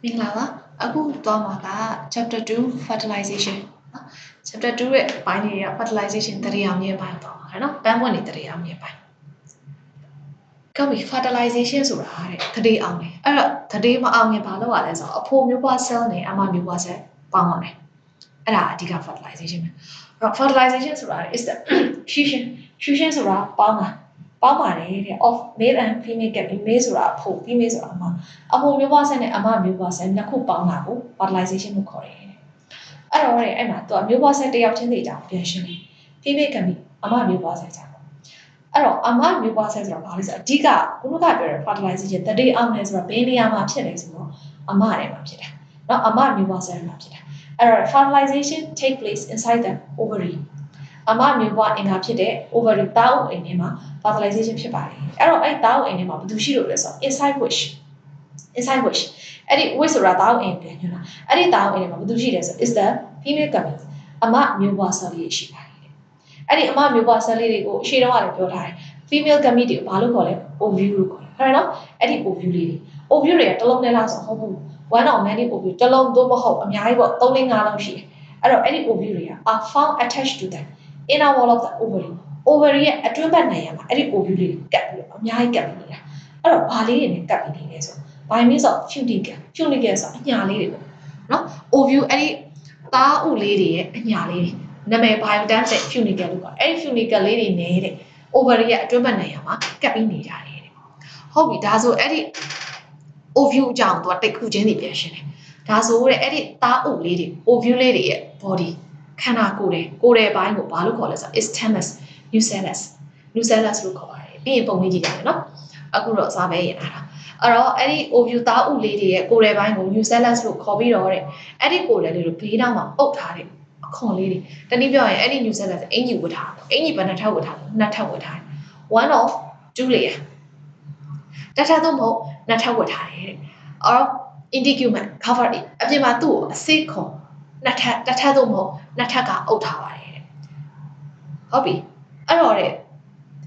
မင်္ဂလာပါအခုသွားမှာက chapter 2 fertilization နော် chapter 2ရဲ့အပိုင်းတွေက fertilization တရေအောင်မြင်ပိုင်းသွားမှာနော်ပန်းပွင့်နေတရေအောင်မြင်ပိုင်းကောပြီ fertilization ဆိုတာတဲ့တရေအောင်နေအဲ့တော့တရေမအောင်ရင်ဘာလုပ်ရလဲဆိုတော့အဖိုမျိုးပွား cell နဲ့အမမျိုးပွား cell ပေါင်းရတယ်အဲ့ဒါအဓိက fertilization ပဲ fertilization ဆိုတာ is the fusion ဆိုတာပေါင်းပါတယ်တဲ့ of male and female gametes male ဆိုတာအဖို female ဆိုတာအဖိုမျိုးပွား cell နဲ့အမမျိုးပွား cell နှစ်ခုပေါင်းတာကို fertilization လို့ခေါ်တယ်အဲ့တော့အဲ့မှာသူကမျိုးပွား cell တစ်ယောက်ချင်းစီအကြောင်းပြန်ရှင်းတယ် female gamete အမမျိုးပွား cell ကြောင့်အဲ့တော့အမမျိုးပွား cell ဆိုတာဘာလဲဆိုတော့အဓိကခုနကပြောတဲ့ fertilization တတိအောင်လဲဆိုတော့ဘယ်နေရာမှာဖြစ်လဲဆိုတော့အမထဲမှာဖြစ်တာเนาะအမမျိုးပွား cell မှာဖြစ်တာအဲ့တော့ fertilization take place inside the ovary အမမျိုးပွားအင်္ဂါဖြစ်တဲ့ ovary သားအုပ်အိမ်ထဲမှာ fertilization ဖြစ်ပါတယ်အဲ့တော့အဲ့သားအုပ်အိမ်ထဲမှာဘာလို့ရှိလို့လဲဆိုတော့ inside which အဲ့ဒီ which ဆိုတာသားအုပ်အိမ်ပြန်ညွှန်တာအဲ့ဒီသားအုပ်အိမ်ထဲမှာဘာလို့ရှိလဲဆို is the female gamete အမမျိုးပွား cell လေးရှိပါတယ်အဲ့ဒီအမမျိုးပွား cell လေးတွေကိုရှေ့တော့ကလည်းပြောထားတယ် female gamete တွေကိုဘာလို့ခေါ်လဲ ovule လို့ခေါ်တယ်ဟုတ်တယ်နော်အဲ့ဒီ ovule တွေ ovule တွေကတစ်လုံးနဲ့လားဆိုဟုတ်ဘူး one or many ovule တစ်လုံးသို့မဟုတ်အများကြီးပေါ့3 4 5လုံးရှိတယ်အဲ့တော့အဲ့ဒီ ovule တွေက are found attached to the inner wall of the ovary ရဲ့အတွင်းဘက်နေရာမှာအဲ့ဒီ ovule တွေကပ်ပြီးအများကြီးကပ်ပြီးနေတာအဲ့တော့ဘာလေးတွေနဲ့ကပ်ပြီးနေလဲဆိုဘာမင်းဆို funicle ဆိုအညာလေးတွေပေါ့နော် ovule အဲ့ဒီသားဥလေးတွေရဲ့အညာလေးတွေနာမည် bioderm နဲ့ funicle လို့ခေါ်အဲ့ဒီ funicle လေးတွေနေတဲ့ ovary ရဲ့အတွင်းဘက်နေရာမှာကပ်ပြီးနေကြတယ်ဟုတ်ပြီဒါဆိုအဲ့ဒီ ovule အကြောင်းသူကတိတ်ခုချင်းတွေပြန်ရှင်းတယ်ဒါဆိုတဲ့အဲ့ဒီသားဥလေးတွေ ovule လေးတွေရဲ့ body ခန္ဓာကိုယ်တဲ့ဘိုင်းကိုဘာလို့ခေါ်လဲဆိုတော့ isthmus nucellus လို့ခေါ်ပါတယ်ပြီးရင်ပုံလေးကြည့်ကြတယ်နော်အခုတော့အစားပဲရတာအဲ့တော့အဲ့ဒီ ovule သားဥလေးတွေရဲ့ကိုယ်တဲ့ဘိုင်းကို nucellus လို့ခေါ်ပြီးတော့တဲ့အဲ့ဒီကိုယ်တဲ့လေးတို့ဘေးတောင်မှာအုပ်ထားတဲ့အခွန်လေးတွေတနည်းပြောရင်အဲ့ဒီ nucellus အင်ကြီးဝတ်ထားအင်ကြီးဘယ်နှထပ်ဝတ်ထားလဲနှစ်ထပ်ဝတ်ထား one of two layer တစ်ထပ်သို့မဟုတ်နှစ်ထပ်ဝတ်ထားတယ်တဲ့ or integument cover အပြင်မှာသူ့ကိုအစိခွန်တစ်ထပ်သို့မဟုတ်နှစ်ထပ်ကအုပ်ထားပါတယ်တဲ့ဟုတ်ပြီအဲ့တော့တဲ့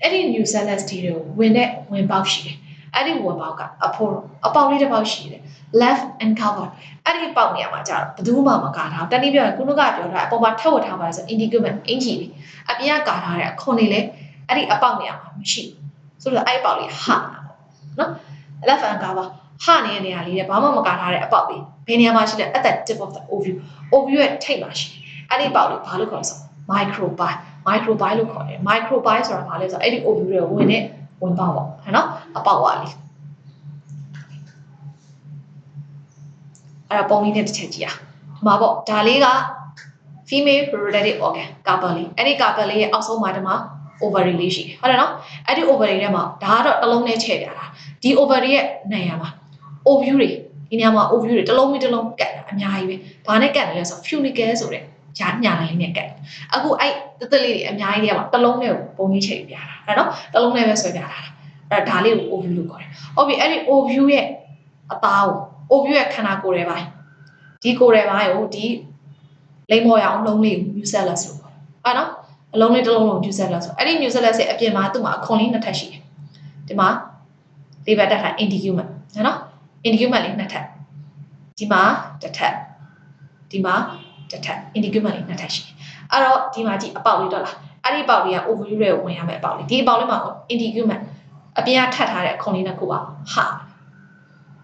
အဲ့ဒီ nucellus တွေကိုဝင်ပေါက်ရှိတယ်အဲ့ဒီဝင်ပေါက်ကအပေါက်လေးတစ်ပေါက်ရှိတယ် left and cover အဲ့ဒီပေါက်နေရာမှာကျတော့ဘယ်သူမှမကာထားတနည်းပြောရင်ခုနကပြောတာအပေါ်မှာထပ်ဝတ်ထားပါလဲဆို integument အင်ကြီးလေးအပြင်ကကာထားတဲ့အခွန်လေးလည်းအဲ့ဒီအပေါက်နေရာမှာမရှိဘူးဆိုတော့အဲ့ပေါက်လေးဟာနော် left and cover ဟာနေတဲ့နေရာလေးတဲ့ဘာမှမကာထားတဲ့အပေါက်လေးဘယ်နေရာမှာရှိလဲ at the tip of the ovule ရဲ့ထိပ်မှာရှိအဲ့ဒီပေါက်လေးဘာလို့ခေါ်လဲဆို microbile လို့ခေါ်တယ် microbile ဆိုတာဘာလဲဆိုတော့အဲ့ဒီ ovule တွေဝင်ပေါက်ပေါ့ဟဲ့နော်အပေါက်ဝါလေးအဲ့တော့ပုံလေးနဲ့တစ်ချက်ကြည့်အောင်ဒီမှာပေါ့ဒါလေးက female reproductive organ ကာပယ်လေးအဲ့ဒီကာပယ်လေးရဲ့အောက်ဆုံးမှာဒီမှာ ovary လေးရှိတယ်ဟုတ်တယ်နော်အဲ့ဒီ ovary ထဲမှာဒါကတော့တစ်လုံးနဲ့ချဲ့ပြတာဒီ ovary ရဲ့နေရာမှာ ovule တွေဒီနေရာမှာ ovule တွေတစ်လုံးပြီးတစ်လုံးကတ်တာအများကြီးပဲဘာနဲ့ကတ်လဲဆိုတော့ funicle ဆိုတဲ့ညာညာလေးနဲ့ကတ်အခုအဲ့တက်လေးတွေအများကြီးတွေကတစ်လုံးနဲ့ပုံကြီးချိန်ပြတာအဲ့နော်တစ်လုံးနဲ့ပဲဆွဲပြတာအဲ့ဒါလေးကို ovule လို့ခေါ်တယ်ဟုတ်ပြီအဲ့ဒီ ovule ရဲ့အသားကို ovule ရဲ့ခန္ဓာကိုယ်ထဲပိုင်းဒီကိုယ်ထဲပိုင်းကိုဒီလိမ္မော်ရအောင်လုံးလေးကို nucellus လို့ခေါ်တယ်အဲ့နော်အလုံးလေးတစ်လုံးလုံး nucellus ဆိုအဲ့ဒီ nucellus ရဲ့အပြင်မှာသူ့မှာအခွန်လေးနှစ်ထပ်ရှိတယ်ဒီမှာလေးဘက်တက်ထား integument နော် integument လေးနှစ်ထပ်ဒီမှာတစ်ထပ်ဒီမှာတစ်ထပ် integument လေးနှစ်ထပ်ရှိတယ်အဲ့တော့ဒီမှာကြည့်အပေါက်လေးတော့လားအဲ့ဒီအပေါက်လေးက ovule တွေကိုဝင်ရမယ်အပေါက်လေးဒီအပေါက်လေးမှာ integument အပြင်ကထပ်ထားတဲ့အခွန်လေးနှစ်ခုပါဟာ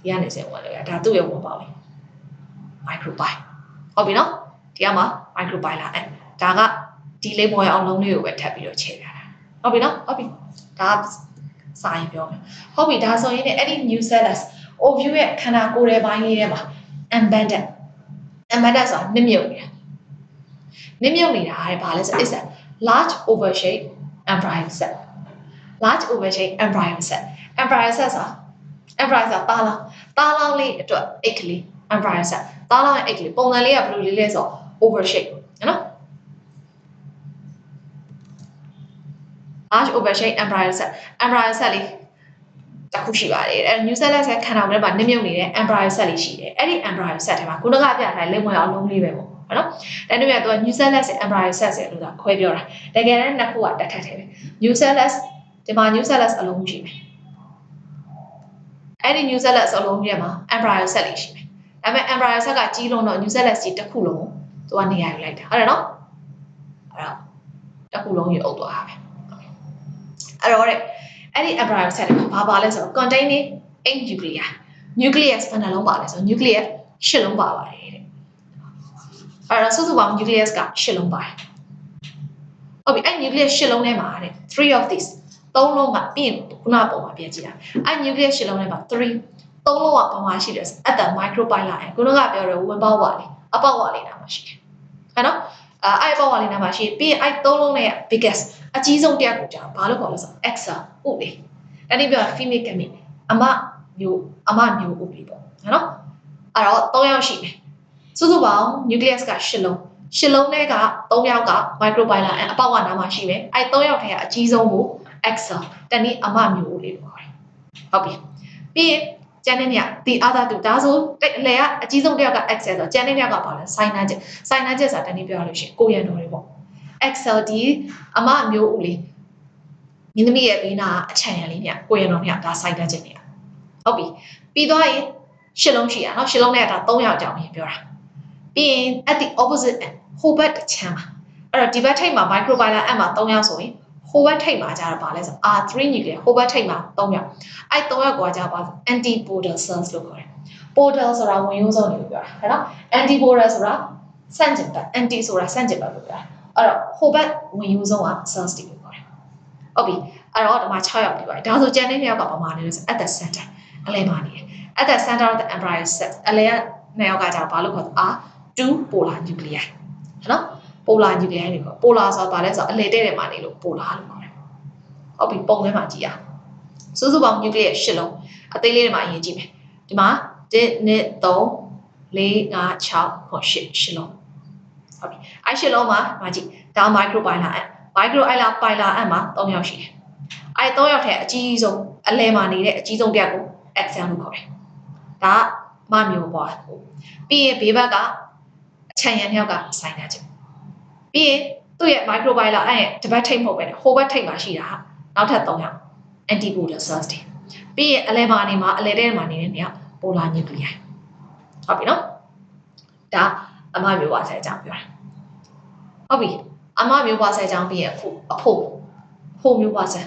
ဒီကနေစဝင်လို့ရဒါသူ့ရဲ့ဝင်ပေါက်လေး microbile ဟုတ်ပြီနော်ဒီကမှာ microbile လာအဲ့ဒါကဒီလေးပေါ်ရအောင်လုံးလေးကိုပဲထပ်ပြီးတော့ခြေပြတာဟုတ်ပြီနော်ဟုတ်ပြီဒါစာရင်ပြောမယ်ဟုတ်ပြီဒါဆိုရင်အဲ့ဒီ nucellus ovule ရဲ့ခန္ဓာကိုယ်ရဲ့ဘိုင်းလေးထဲမှာ embedded ဆိုတာနစ်မြုပ်နေတာတဲ့ဘာလဲဆို is a large oval shape embryo cell embryo cell ဆိုတာသားလောင်းလေးအတွက်အိတ်ကလေး embryo cell သားလောင်းရဲ့အိတ်ကလေးပုံစံလေးကဘယ်လိုလေးလဲဆို oval shape နော် large oval shape embryo cell လေးတစ်ခုရှိပါတယ်အဲ့ nucellus ရဲ့ခန္ဓာကိုယ်ထဲမှာနစ်မြုပ်နေတဲ့ embryo cell လေးရှိတယ်အဲ့ဒီ embryo cell ထဲမှာခုနကပြထားတဲ့လိမ္မော်ရအောင်လုံးလေးပဲပေါ့ဟုတ်နော်အဲ့တော့သူက nucellus ရဲ့ embryo cell လို့သာခွဲပြောတာတကယ်တမ်းနှစ်ခုကတစ်ထပ်တည်းပဲ nucellus ဒီမှာ nucellus အလုံးရှိမယ်အဲ့ဒီ nucellus အလုံးထဲမှာ embryo cell လေးရှိမယ်ဒါ ဒါပေမဲ့ embryo set ကကြီးလုံးတော့ nucleus ကြီးတစ်ခုလုံးသူကနေရာယူလိုက်တာဟုတ်တယ်နော်အဲ့တော့တစ်ခုလုံးယူအုပ်သွားတာပဲအဲ့တော့အဲ့ဒီ embryo set ကဘာပါလဲဆိုတော့ containing 8 nucleus ဘယ်နှလုံးပါလဲဆိုတော့ nucleus 8လုံးပါပါတယ်တဲ့အဲ့တော့စုစုပေါင်း nucleus က8လုံးပါတယ်ဟုတ်ပြီအဲ့ nucleus 8လုံးထဲမှာတဲ့3 of these 3လုံးကပြီးခုနပုံမှာပြန်ကြည့်တာအဲ့ nucleus 8လုံးထဲမှာ3လုံးကဘာမှရှိတယ် at the microphylla ခုနကပြောတဲ့ဝင်ပေါက်ဝါလေးအပေါက်ဝါလေးနာမှာရှိတယ်ဟုတ်နော်အဲ့အပေါက်ဝါလေးနာမှာရှိပြီးအဲ့3လုံးနဲ့ biggest အကြီးဆုံးတစ်ယောက်ကိုကြာဘာလို့ခေါ်လဲဆိုတော့ exa ဥလေအဲ့ဒီပြော female gamete အမမျိုးဥပြီပေါ့နော်အဲ့တော့3ယောက်ရှိတယ်စုစုပေါင်း nucleus က8လုံး8လုံးထဲက3ယောက်က microphylla အပေါက်ဝါနာမှာရှိမယ်အဲ့3ယောက်ထဲကအကြီးဆုံးကို exa တနည်းအမမျိုးလေးလို့ခေါ်တယ်ဟုတ်ပြီပြီးရင်ကျန်တဲ့နေရာ the other two ဒါဆိုအလေကအကြီးဆုံးတစ်ယောက်က excel ဆိုကျန်တဲ့တစ်ယောက်ကဘာလဲ synergist ဆိုတာတနည်းပြောရလို့ရှိရင်ကိုရန်တော်တွေပေါ့ excel ဒီအမမျိုးဦးလေးမြင်းသမီးရဲ့ဘေးနာအချံရံလေးညကိုရန်တော်ညဒါ synergist နေရဟုတ်ပြီပြီးသွားရင်ရှစ်လုံးရှိရနော်ရှစ်လုံးနဲ့ဒါ3ယောက်ကြောင်ပြောတာပြီးရင် at the opposite end ဟိုဘက်တစ်ချမ်းမှာအဲ့တော့ဒီဘက်ထိပ်မှာ microphylla အမှာ3ယောက်ဆိုရင်ဟိုဘက်ထိပ်မှာကျတော့ဗာလဲဆို R3 nucleus ဟိုဘက်ထိပ်မှာ3ယောက်အဲ့3ယောက်ကကြာပါ antipodal cells လို့ခေါ်တယ် podal ဆိုတာဝင်ရိုးစုံလို့ပြောတာဟုတ်နော် antipodal ဆိုတာဆန့်ကျင်ဘက် anti ဆိုတာဆန့်ကျင်ဘက်လို့ပြောတာအဲ့တော့ဟိုဘက်ဝင်ရိုးစုံက cells တွေလို့ခေါ်တယ်ဟုတ်ပြီအဲ့တော့ဒီမှာ6ယောက်ပြပါတယ်ဒါဆိုကျန်တဲ့2ယောက်ကဘာမှလဲဆို at the center အလဲမှာနေတယ် at the center of the embryo set အလဲက2ယောက်ကကြာဘာလို့ခေါ်လဲ R2 polar nuclei ဟုတ်နော်polar nuclei တွေပေါ့ polar ဆိုတာဘာလဲဆိုတော့အလဲတဲ့မှာနေလို့ polar လို့ခေါ်တယ်ဟုတ်ပြီပုံထဲမှာကြည့်ရစုစုပေါင်း nucleus 8လုံးအသေးလေးတွေမှာအရင်ကြည့်မယ်ဒီမှာ1 2 3 4 5 6 8လုံးဟုတ်ပြီအဲ့8လုံးမှာမကြည့်ဒါ microphylla မှာ3ယောက်ရှိတယ်အဲ့3ယောက်ထဲအကြီးဆုံးအလဲမှာနေတဲ့အကြီးဆုံးတစ်ယောက်ကို axon လို့ခေါ်တယ်ဒါမမျိုးပေါ့ပြီးရင်ဘေးဘက်ကအချံရံတစ်ယောက်က synergistပြီးရင်သူ့ရဲ့ microphylla အဲ့ရဲ့တစ်ဘက်ထိပ်မဟုတ်ပဲဟိုဘက်ထိပ်မှာရှိတာဟာနောက်ထပ်3ယောက် antipodal cells တွေပြီးရင်အလဲမှာနေမှာအလဲတဲ့မှာနေတဲ့နေရာ polar nuclei ဟုတ်ပြီနော်ဒါအမမျိုးပါဆက်အကြောင်းပြောတာဟုတ်ပြီအမမျိုးပါဆက်အကြောင်းပြီးရင်အဖိုမျိုးပါဆက်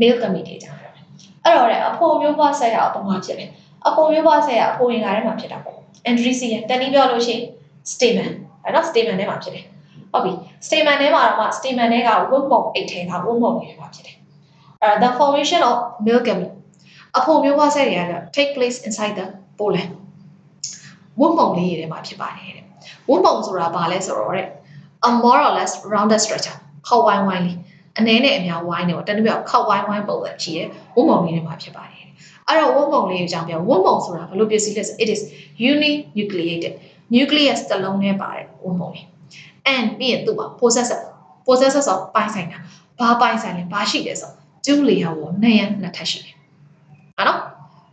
male gamete အကြောင်းပြောတယ်အဲ့တော့အဖိုမျိုးပါဆက်ရအောင်ပုံမှန်ဖြစ်တယ်အဖိုမျိုးပါဆက်ရအဖိုရင်ကားထဲမှာဖြစ်တာပေါ့ androecium တနည်းပြောလို့ရှိရင် stamen အဲ့တော့ stamen ထဲမှာဖြစ်တယ်ဟုတ်ပြီ stamen ထဲမှာတော့မှ stamen ထဲကဝတ်ပုံအိတ်ထဲကဝတ်ပုံတွေမှာဖြစ်တယ်the formation of male gamete အဖိုမျိုးပါဆက်တွေက take place inside the pollen ဝတ်ပုံလေးတွေထဲမှာဖြစ်ပါတယ်တဲ့ဝတ်ပုံဆိုတာဘာလဲဆိုတော့ a more or less rounded structure ခောက်ဝိုင်းလေးအနည်းနဲ့အများဝိုင်းနေပေါ့တနည်းပြောခောက်ဝိုင်းပုံစံရှိရဲ့ဝတ်ပုံလေးတွေမှာဖြစ်ပါတယ်အဲ့တော့ဝတ်ပုံလေးကိုကြောင်းပြောဝတ်ပုံဆိုတာဘယ်လိုပစ္စည်းလဲဆို it is uninucleated nucleus တစ်လုံးနဲ့ပါတယ်ဝတ်ပုံလေး and ပြီးရင်သူ့မှာ possessor of ပိုင်ဆိုင်တာဘာပိုင်ဆိုင်လဲဘာရှိလဲဆို2 layer ကိုနှစ်ရံနှစ်ထပ်ရှိတယ်ဟုတ်နော်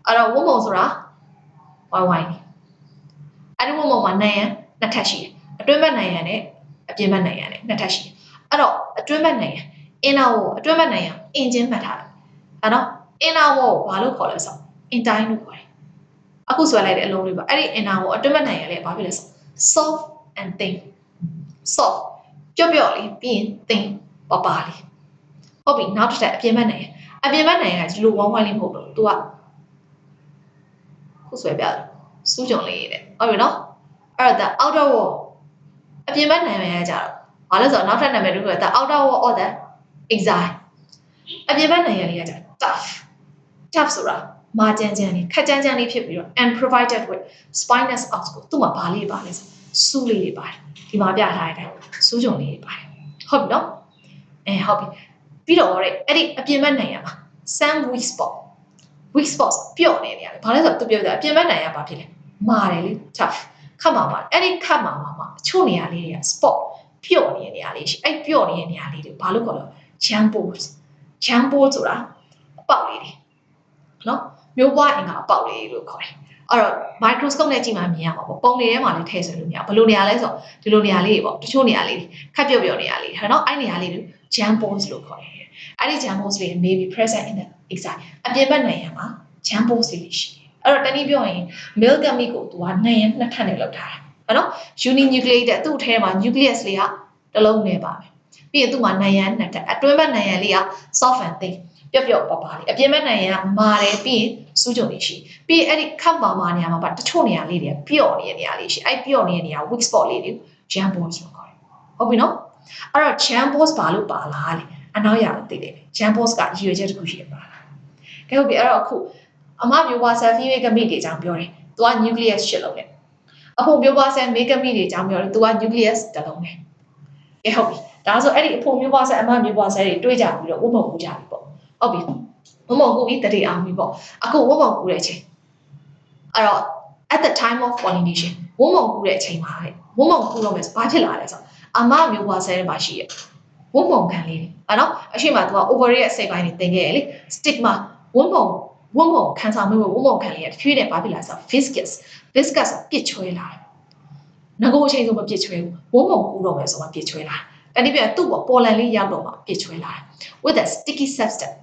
အဲ့တော့ဝတ်ပုံဆိုတာဝိုင်းအဲ့ဒီဝတ်ပုံမှာနှစ်ရံနှစ်ထပ်ရှိတယ်အတွင်းဘက်နှစ်ရံနဲ့အပြင်ဘက်နှစ်ရံနဲ့နှစ်ထပ်ရှိတယ်အဲ့တော့အတွင်းဘက်နှစ်ရံinner wall အတွင်းဘက်နှစ်ရံအင်ဂျင်မှတ်ထားတယ်ဟုတ်နော် inner wall ကိုဘာလို့ခေါ်လဲဆို intine လို့ခေါ်တယ်အခုဆွဲလိုက်တဲ့အလုံးလေးပါအဲ့ဒီ inner wall အတွင်းဘက်နှစ်ရံလေးဘာဖြစ်လဲဆို soft and thin soft ပျော့လေးပြီးရင် thin ပါလေးဟုတ်ပြီနောက်တစ်ချက်အပြင်ဘက်နှစ်ရံကဒီလိုဝိုင်းလေးမဟုတ်ဘူးသူကခုဆွဲပြတယ်စူးကြုံလေးတဲ့ဟုတ်ပြီနော်အဲ့တော့ outer wall အပြင်ဘက်နာမည်ကကြတော့ဘာလဲဆိုတော့နောက်ထပ်နာမည်တစ်ခုက the outer wall of the exile အပြင်ဘက်နာမည်လေးကကြ tough ဆိုတာမာကြမ်းလေးခက်ကြမ်းလေးဖြစ်ပြီးတော့ and provided with spinous output သူ့မှာဘာလေးပါလဲဆိုစူးလေးတွေပါတယ်ဒီမှာပြထားတဲ့အတိုင်းစူးကြုံလေးတွေပါတယ်ဟုတ်ပြီနော်ဟုတ်ပြီပြီးတော့အဲ့ဒီအပြင်ဘက်နာမည်မှာ some weak spot ပျော့နေရတယ်ဘာလဲဆိုတော့သူပြောပြအပြင်ဘက်နာမည်ကဘာဖြစ်လဲမာတယ်လေ tough ခတ်မှာပါအဲ့ဒီခတ်မှာအချို့နေရာလေးတွေက spot ပျော့နေတဲ့နေရာလေးရှိအဲ့ပျော့နေတဲ့နေရာလေးတွေဘာလို့ခေါ်လဲ jambos ဆိုတာအပေါက်လေးတွေနော်မျိုးပွားအင်္ဂါအပေါက်လေးလို့ခေါ်တယ်အဲ့တော့ microscope နဲ့ကြည့်မှမြင်ရမှာပေါ့ပုံတွေထဲမှာလည်းထည့်ဆွဲလို့မရဘယ်လိုနေရာလဲဆိုတော့ဒီလိုနေရာလေးတွေပေါ့တချို့နေရာလေးတွေခက်ပျော့နေရာလေးတွေနော်အဲ့နေရာလေးတွေ jambos လို့ခေါ်တယ်အဲ့ဒီ jambos တွေ may be present in the exile အပြင်ဘက်နေရာမှာ jambos တွေရှိတယ် အဲ့တော့တနည်းပြောရင် male gamete ကိုသူကနှစ်ရင်နှစ်ထပ်နဲ့လောက်ထားတာနော် uninucleated သူ့အထဲမှာ nucleus လေးကတစ်လုံးနဲ့ပါမယ်ပြီးရင်သူ့မှာနှစ်ရန်နှစ်ထပ်အတွင်းဘက်နှစ်ရန်လေးက soft and thin ပျော့ပျော့ပါပါလေးအပြင်ဘက်နှစ်ရန်ကမာတယ်ပြီးရင်စူးကြုံလေးရှိပြီးရင်အဲ့ဒီခပ်မာနေရာမှာပါတချို့နေရာလေးတွေပျော့နေတဲ့နေရာလေးရှိအဲ့ပျော့နေတဲ့နေရာ weak spot လေးတွေ jam balls လို့ခေါ်တယ်ဟုတ်ပြီနော်အဲ့တော့ jam balls ဘာလို့ပါလားလေအနောက်ရအောင်သိတယ် jam balls ကရည်ရွယ်ချက်တစ်ခုရှိရပါလားကဲဟုတ်ပြီအဲ့တော့အခုအမမျိုးပွား cell female gamete တွေအကြောင်းပြောတယ်သူက nucleus ရှစ်လုံးနဲ့အဖိုမျိုးပွား cell male gamete တွေအကြောင်းပြောတယ်သူက nucleus တစ်လုံးနဲ့ကဲဟုတ်ပြီဒါဆိုအဲ့ဒီအဖိုမျိုးပွား cell အမမျိုးပွား cell တွေတွေးကြပြီးတော့ဝတ်မုံကူကြပြီပေါ့ဟုတ်ပြီဝတ်မုံကူပြီးတတိအောင်ပြီပေါ့အခုဝတ်မုံကူတဲ့အချိန်အဲ့တော့ at the time of pollination ဝတ်မုံကူတဲ့အချိန်မှာဝတ်မုံကူလို့မယ်ဆိုဘာဖြစ်လာလဲဆိုအမမျိုးပွား cell တွေမှာရှိရဝတ်မုံခံလေးတွေနော်အရှိမသူက ovary ရဲ့အစိတ်ပိုင်းတွေတင်ခဲ့ရလေ stigma ဝတ်မုံခံစားမှုဝတ်မုံခံလေးရတဖြည်းနဲ့ဘာဖြစ်လာဆို viscous ပြစ်ချွဲလာတယ်ငကိုအချိန်ဆိုမပြစ်ချွဲဘူးဝတ်မုံကူတော့မယ်ဆိုမှပြစ်ချွဲလာတယ်တနည်းပြောသူ့ပေါ်ပေါ်လန်လေးရောက်တော့မှပြစ်ချွဲလာတယ် with a sticky substance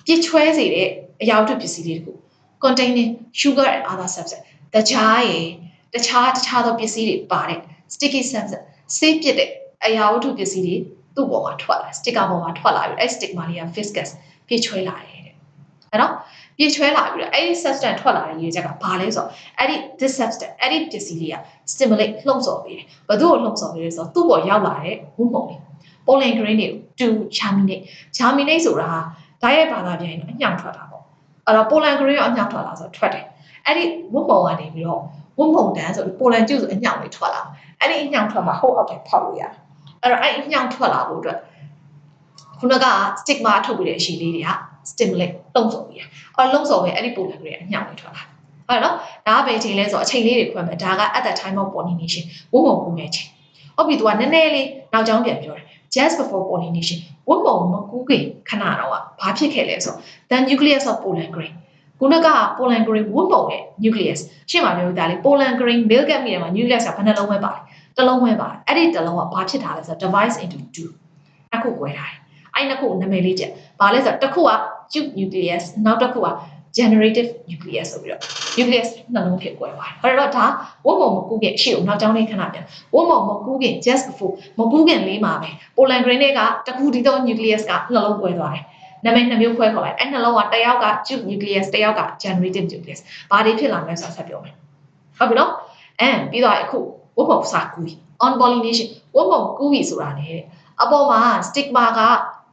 ပြစ်ချွဲစေတဲ့အရာဝတ္ထုပစ္စည်းလေးတခု containing sugar and other substance တခြားသောပစ္စည်းတွေပါတဲ့ sticky substance ဆေးပြစ်တဲ့အရာဝတ္ထုပစ္စည်းတွေသူ့ပေါ်မှာထွက်လာ sticker ပေါ်မှာထွက်လာပြီးအဲ့ stigma လေးက viscous ပြစ်ချွဲလာတယ်တဲ့အဲ့တော့ပြစ်ချွဲလာပြီးတော့အဲ့ဒီ substance ထွက်လာတဲ့ရည်ရွယ်ချက်ကဘာလဲဆိုတော့အဲ့ဒီ this substance အဲ့ဒီပစ္စည်းလေးက stimulate လှုံ့ဆော်ပေးတယ်ဘယ်သူ့ကိုလှုံ့ဆော်ပေးလဲဆိုတော့သူ့ပေါ်ရောက်လာတဲ့ဝတ်မုံလေး pollen grain တွေကို to germinate ဆိုတာဟာဓာတ်ရိုက်ဘာသာပြန်ရင်အညောင်ထွက်တာပေါ့အဲ့တော့ pollen grain ကအညောင်ထွက်လာဆိုတော့ထွက်တယ်အဲ့ဒီဝတ်မုံကနေပြီးတော့ဝတ်မုံတန်းဆိုပြီး pollen ကျုပ်ဆိုအညောင်လေးထွက်လာအဲ့ဒီအညောင်ထွက်မှာဟိုအောက်ထဲဖောက်လို့ရတယ်အဲ့တော့အဲ့အညောင်ထွက်လာဖို့အတွက်ခုနက stigma ထုတ်ပြီးတဲ့အရှိလေးတွေက stimulate လှုံ့ဆော်ပြီးအဲ့လှုံ့ဆော်ပြီးအဲ့ဒီ pollen grain အညောင်လေးထွက်လာဟုတ်နော်ဒါကပဲအချိန်လဲဆိုအချိန်လေးတွေခွဲမယ်ဒါက at the time of pollination ဝတ်မုံကူနေချိန်ဟုတ်ပြီသူကနည်းနည်းလေးနောက်ကြောင်းပြန်ပြောတယ် just before pollination ဝတ်မုံမကူးခင်ခဏတော့ဘာဖြစ်ခဲ့လဲဆို the nucleus of pollen grain ခုနက pollen grain ဝတ်မုံရဲ့ nucleus ရှင်းပါပြောတာလေ pollen grain male gamete မှာ nucleus ကဘယ်နှလုံးပဲပါတယ်တစ်လုံးပဲပါတယ်အဲ့ဒီတစ်လုံးကဘာဖြစ်တာလဲဆိုတော့ divides into two နှစ်ခု꿰ထားတယ်အဲ့နှစ်ခုနာမည်လေးချက်ဘာလဲဆိုတော့တစ်ခုက tube nucleus နောက်တစ်ခုက generative nucleus ဆိုပြီးတော့ nucleus နှလုံးဖြစ်꿰ပါတယ်အဲ့တော့ဒါဝတ်မုံမကူးခင်ရှေ့ကိုနောက်ကြောင်းလေးခဏပြန်ဝတ်မုံမကူးခင် just before မကူးခင်လေးမှာပဲ pollen grain တွေကတစ်ခုဒီတော့ nucleus ကနှလုံး꿰သွားတယ်နာမည်နှစ်မျိုးခွဲခေါ်လိုက်အဲ့နှလုံးကတစ်ယောက်က tube nucleus တစ်ယောက်က generative nucleus ဘာတွေဖြစ်လာမလဲဆိုတာဆက်ပြောမယ်ဟုတ်ပြီနော်ပြီးတော့အခုဝတ်မုံစာကူး on pollination ဝတ်မုံကူးပြီဆိုတာလေအပေါ်မှာ stigma က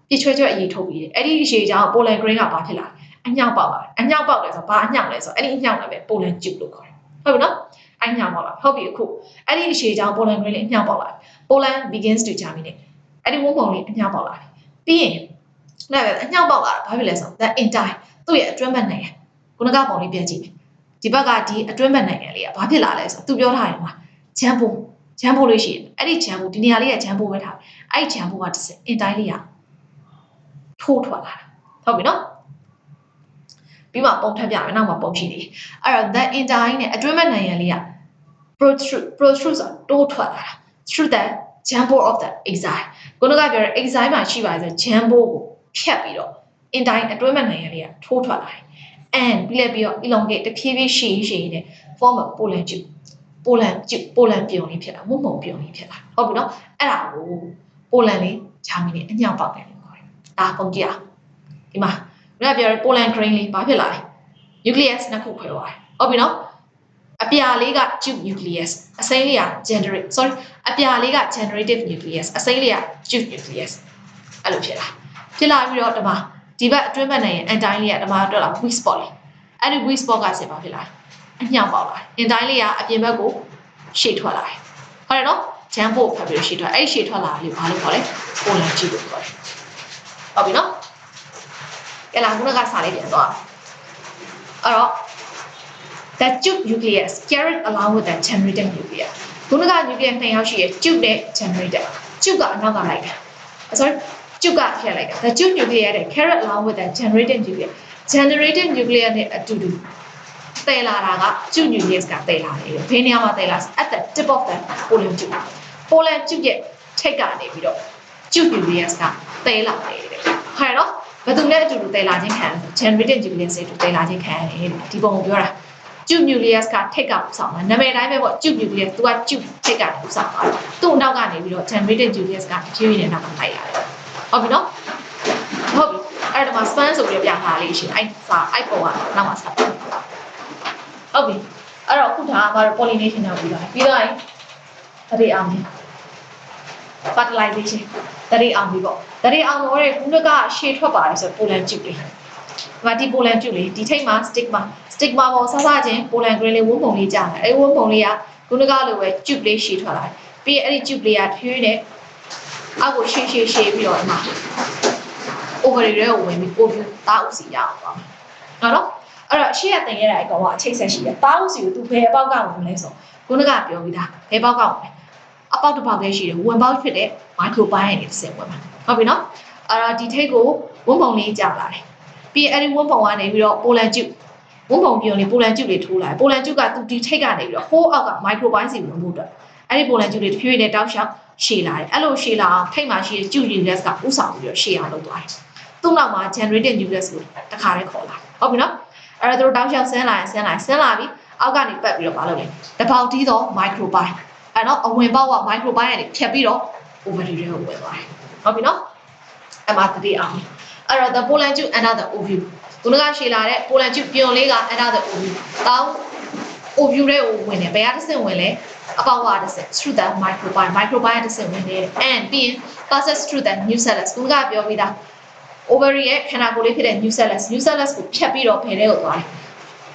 ပြည့်ချွဲချွဲအရေးထုတ်ပြီးတယ်အဲ့ဒီအရေးကြောင့် pollen grain ကဘာဖြစ်လာအညောင်ပေါက်လာအညောင်ပေါက်တယ်ဆိုတော့ဘာအညောင်လဲဆိုတော့အဲ့ဒီအညောင်လည်းပဲ pollen tube လို့ခေါ်တယ်ဟုတ်ပြီနော်အညောင်ပေါက်လာဟုတ်ပြီအခုအဲ့ဒီအရေးကြောင့် pollen grain လေးအညောင်ပေါက်လာ pollen begins to germinate အဲ့ဒီဝတ်မုံလေးအညောင်ပေါက်လာပြီးရင်လည်းပဲအညောင်ပေါက်လာတာဘာဖြစ်လဲဆိုတော့ the entire သူ့ရဲ့အတွင်းဘက်နိုင်ငံခုနကပုံလေးပြန်ကြည့်မယ်ဒီဘက်ကဒီအတွင်းဘက်နိုင်ငံလေးကဘာဖြစ်လာလဲဆိုတော့သူပြောထားတယ်မှာဂျမ်ပိုလေးရှိတယ်အဲ့ဒီဂျမ်ပိုဒီနေရာလေးကဂျမ်ပိုပဲထားအဲ့ဒီဂျမ်ပိုကတစ်စက် entire လေးကထိုးထွက်လာတာဟုတ်ပြီနော်ပြီးမှပုံထပ်ပြမယ်နောက်မှပုံရှိသေးတယ်အဲ့တော့ the entire နဲ့အတွင်းဘက်နိုင်ငံလေးက protrude ဆိုတိုးထွက်လာတာ through the jumbo of the exile ခုနကပြောတဲ့ exile မှာရှိပါဆို jumbo ကိုဖြတ်ပြီးတော့ entire အတွင်းဘက်နိုင်ငံလေးကထိုးထွက်လာတယ် and ပြီးတော့ elongate တဖြည်းဖြည်းရှည်နဲ့ form a pollen tube ပြုံလေးဖြစ်လာဝတ်မုံပြုံလေးဖြစ်လာဟုတ်ပြီနော်အဲ့ဒါကို pollen လေးဂျာမီနေအညောင်ပေါက်တယ်လို့ခေါ်တယ်ဒါပုံကြည့်အောင်ဒီမှာဘယ်ကပြောရဲ pollen grain လေးဘာဖြစ်လာလဲ nucleus နှစ်ခုခွဲသွားတယ်ဟုတ်ပြီနော်အပြာလေးက tube nucleus အစိမ်းလေးက အပြာလေးက generative nucleus အစိမ်းလေးက tube nucleus အဲ့လိုဖြစ်လာပြီးတော့ဒီမှာဒီဘက်အတွင်းဘက်နဲ့entire လေးကဒီမှာတွေ့လာ weak spot လေးအဲ့ဒီ weak spot ကစစ်ဘာဖြစ်လာအညောင်ပေါက်လာentire လေးကအပြင်ဘက်ကိုရှေ့ထွက်လာတယ်ဟုတ်တယ်နော်ဂျမ်ပို့ဖတ်ပြီးရှေ့ထွက်အဲ့ဒီရှေ့ထွက်လာလေးဘာလို့ခေါ်လဲ pollen tube လို့ခေါ်တယ်ဟုတ်ပြီနော်ကဲလာခုနကစာလေးပြန်သွားအဲ့တော့ the tube nucleus carried along with the generative nucleus ခုနက nucleus နှစ်ယောက်ရှိရဲ့ tube နဲ့ generative tube ကအနောက်ကလိုက်တာ sorry tube ကထည့်လိုက်တာ the tube nucleus နဲ့ carried along with the generative nucleus နဲ့အတူတူတည်လာတာက tube nucleus ကတည်လာတယ်ဘယ်နေရာမှာတည်လာ at the tip of the pollen tube ရဲ့ထိပ်ကနေပြီးတော့ tube nucleus ကတည်လာတယ်တဲ့ဟုတ်နော် ဘယ်သူနဲ့အတူတူတည်လာခြင်းခံ generating nucleus တွေတူတည်လာခြင်းခံရတယ်ဒီပုံကိုပြောတာcube nucleus ကထိတ်ကပူဆောင်တာနာမည်တိုင်းပဲပေါ့ cube nucleus သူက cube ထိတ်ကပူဆောင်တာသူ့အနောက်ကနေပြီးတော့ generating nucleus ကဖြည်းဖြည်းနဲ့နောက်ကလိုက်ရတယ်ဟုတ်ပြီနော်ဟုတ်ပြီအဲ့ဒါမှာ span ဆိုပြီးပြထားလေးရှိအဲ့စာအဲ့ပုံကနောက်မှာဆက်ဟုတ်ပြီအဲ့တော့အခုဒါကဘာလို့ pollination နောက်ပြီးတော့ရင်တတိအောင်ပြီ fertilization တတိအောင်ပြီပေါ့တတိအောင်လို့တဲ့ခုနကရှေ့ထွက်ပါတယ်ဆို pollen tube လေးဒီ pollen tube လေးဒီထိပ်မှာ stigma ပေါ်ဆဆချင်း pollen grain လေးဝန်းပုံလေးကြာတယ်အဲ့ဝန်းပုံလေးကခုနကလိုပဲ tube လေးရှေ့ထွက်လာတယ်ပြီးရင်အဲ့ဒီ tube လေးကဖြည်းဖြည်းနဲ့အောက်ကိုရှေ့ပြီးတော့ဒီမှာ ovary တွေကိုဝင်ပြီး ovule သားဥစီရအောင်ပါနော်နော်အဲ့တော့ရှေ့ကတင်ရတဲ့အကောင်ကအချိတ်ဆက်ရှိတယ်သားဥစီကိုသူဘယ်အပေါက်ကဝင်လဲဆိုခုနကပြောပြီးသားဘယ်ပေါက်ကဝင်လဲအပေါက်တစ်ပေါက်ပဲရှိတယ်ဝင်ပေါက်ဖြစ်တဲ့ microbiome နဲ့တစ်ဆင့်ဝင်ပါဟုတ်ပြီနော်အဲ့တော့ဒီထိတ်ကိုဝန်းပုံလေးကြာလာတယ်ပြီးအဲ့ဒီဝန်းပုံကနေပြီးတော့ pollen tube ဝန်းပုံပြုံလေး pollen tube လေးထိုးလာတယ် pollen tube ကသူဒီထိတ်ကနေပြီးတော့ whole အောက်က microbiome စီဝင်ဖို့အတွက်အဲ့ဒီ pollen tube လေးတစ်ဖြည်းဖြည်းနဲ့တောက်လျှောက်ရှည်လာတယ်အဲ့လိုရှည်လာအောင်ထိတ်မှာရှိတဲ့ tube nucleus ကဥဆောင်ပြီးတော့ရှည်အောင်လုပ်သွားတယ်သူ့နောက်မှာ generating nucleus ကိုတခါတည်းခေါ်လာဟုတ်ပြီနော်အဲ့တော့သူတို့တောက်လျှောက်ဆင်းလာပြီးအောက်ကနေပတ်ပြီးတော့မလုပ်လဲတပေါက်တီးတော့ microbiome အဲ့တော့အဝင်ပေါက်က microbiome ကနေဖြတ်ပြီးတော့ ovary တွေကိုဝင်သွားတယ်ဟုတ်ပြီနော်အဲ့မှာတတိအောင်အဲ့တော့ the pollen tube enter the ovule ခုနကရှည်လာတဲ့ pollen tube ပြုံလေးက enter the ovule တောင်း ovule တွေကိုဝင်တယ်ဘယ်ဟာတစ်ဆင့်ဝင်လဲအပေါက်ဝါတစ်ဆင့် through the microbiome တစ်ဆင့်ဝင်တယ် and ပြီးရင် passes through the nucellus ခုနကပြောပြီးသား ovary ရဲ့ခန္ဓာကိုယ်လေးဖြစ်တဲ့ nucellus ကိုဖြတ်ပြီးတော့ဖယ်ထဲကိုသွားတယ်